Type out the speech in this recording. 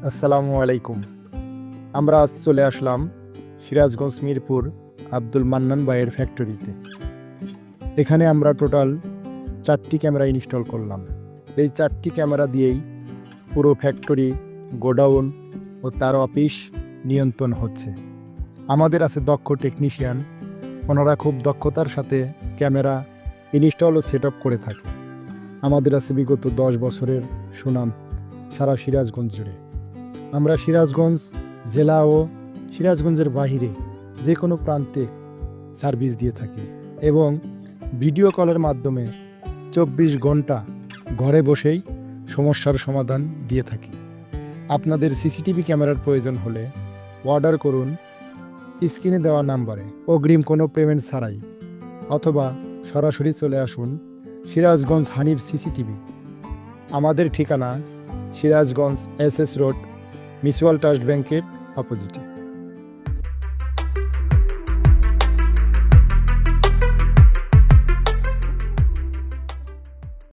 আসসালামু আলাইকুম। আমরা আজ চলে আসলাম সিরাজগঞ্জ মিরপুর আব্দুল মান্নান ভাইয়ের ফ্যাক্টরিতে। এখানে আমরা টোটাল 4টি ক্যামেরা ইনস্টল করলাম। এই 4টি ক্যামেরা দিয়েই পুরো ফ্যাক্টরি, গোডাউন ও তার অফিস নিয়ন্ত্রণ হচ্ছে। আমাদের আছে দক্ষ টেকনিশিয়ান, ওনারা খুব দক্ষতার সাথে ক্যামেরা ইনস্টল ও সেট আপ করে থাকে। আমাদের আছে বিগত 10 বছরের সুনাম সারা সিরাজগঞ্জ জুড়ে। আমরা সিরাজগঞ্জ জেলা ও সিরাজগঞ্জের বাহিরে যে কোনো প্রান্তে সার্ভিস দিয়ে থাকি এবং ভিডিও কলের মাধ্যমে 24 ঘন্টা ঘরে বসেই সমস্যার সমাধান দিয়ে থাকি। আপনাদের সিসিটিভি ক্যামেরার প্রয়োজন হলে অর্ডার করুন স্ক্রিনে দেওয়া নাম্বারে অগ্রিম কোনো পেমেন্ট ছাড়াই, অথবা সরাসরি চলে আসুন সিরাজগঞ্জ হানিফ সিসিটিভি। আমাদের ঠিকানা Sirajganj SS road, mutual trust ব্যাংকের অপোজিটে।